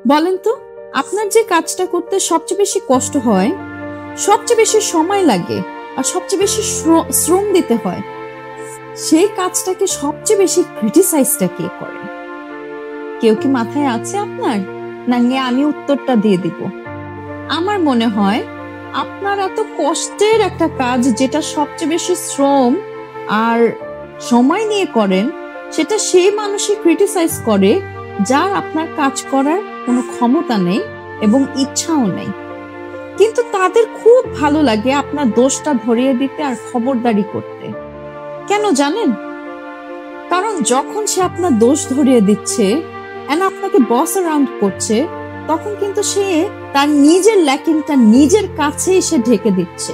বলেন তো, আপনার যে কাজটা করতে সবচেয়ে বেশি কষ্ট হয়, সবচেয়ে বেশি সময় লাগে আর সবচেয়ে বেশি শ্রম দিতে হয়, সেই কাজটাকে সবচেয়ে বেশি ক্রিটিসাইজটা কে করে? কেউ কি মাথায় আছে আপনার? নাকি আমি উত্তরটা দিয়ে দিব? আমার মনে হয় আপনার এত কষ্টের একটা কাজ, যেটা সবচেয়ে বেশি শ্রম আর সময় নিয়ে করেন, সেটা সেই মানুষই ক্রিটিসাইজ করে যার আপনার কাজ করার কোনো ক্ষমতা নেই এবং ইচ্ছাও নেই। কিন্তু তাদের খুব ভালো লাগে আপনার দোষটা ধরিয়ে দিতে আর খবরদারি করতে। কেন জানেন? কারণ যখন সে আপনার দোষ ধরিয়ে দিচ্ছে এন্ড আপনাকে বস অ্যারাউন্ড করছে, তখন কিন্তু সে তার নিজের ল্যাকিংটা নিজের কাছেই সে ঢেকে দিচ্ছে।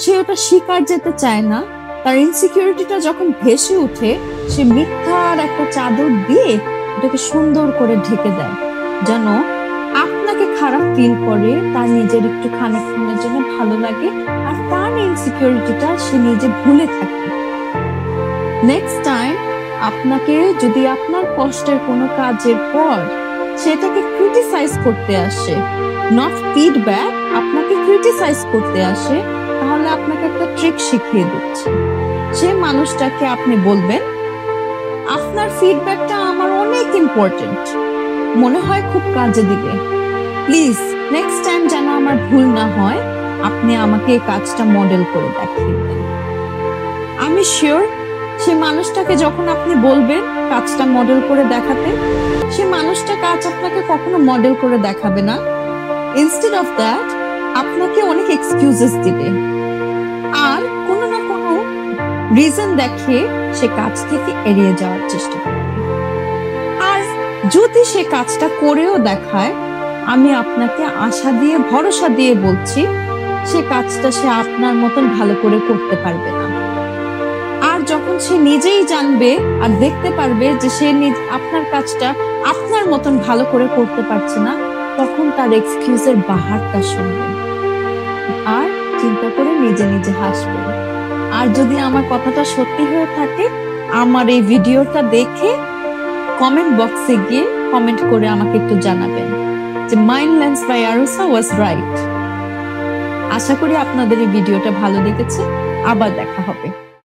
সে ওটা স্বীকার যেতে চায় না। তার ইনসিকিউরিটিটা যখন ভেসে উঠে, সে মিথ্যার একটা চাদর দিয়ে ওটাকে সুন্দর করে ঢেকে দেয়, যেন আপনাকে খারাপ ফিল করে, তার নিজের একটু খানিকক্ষণের জন্য ভালো লাগে আর তার ইনসিকিউরিটিটা সে নিজে ভুলে থাকে। নেক্সট টাইম আপনাকে যদি আপনার কষ্টের কোনো কাজের পর সেটাকে ক্রিটিসাইজ করতে আসে, নট ফিডব্যাক, আপনাকে ক্রিটিসাইজ করতে আসে, তাহলে আপনাকে একটা ট্রিক শিখিয়ে দিচ্ছি। সে মানুষটাকে আপনি বলবেন, আপনার ফিডব্যাকটা আমার অনেক ইম্পর্টেন্ট, মনে হয় খুব কাজে দিবে। প্লিজ নেক্সট টাইম যেন আমার ভুল না হয়, আপনি আমাকে এই কাজটা মডেল করে দেখিয়ে দেন। আমি শিওর সে মানুষটাকে যখন আপনি বলবেন কাজটা মডেল করে দেখাতে, সে মানুষটা কাজ আপনাকে কখনো মডেল করে দেখাবে না। ইনস্টেড অফ দ্যাট আপনাকে অনেক এক্সকিউজেস দিবে আর কোনো না কোনো রিজন দেখিয়ে সে কাজ থেকে এড়িয়ে যাওয়ার চেষ্টা করবে। আর যদি সে কাজটা করেও দেখায়, আমি আপনাকে আশা দিয়ে ভরসা দিয়ে বলছি, সে কাজটা সে আপনার মতন ভালো করে করতে পারবে না। আর যখন সে নিজেই জানবে আর দেখতে পারবে যে সে আপনার কাজটা আপনার মতন ভালো করে করতে পারছে না, তখন তার এক্সকিউজের বাহারটা শুনবে আর চিন্তা করে নিজে নিজে হাসবে। আর যদি আমার কথাটা সত্যি হয়ে থাকে, আমার এই ভিডিওটা দেখে কমেন্ট বক্সে গিয়ে কমেন্ট করে আমাকে একটু জানাবেন যে মাইন্ডল্যান্ডস বাই আরুসা ওয়াজ রাইট। আশা করি আপনাদের এই ভিডিওটা ভালো লেগেছে। আবার দেখা হবে।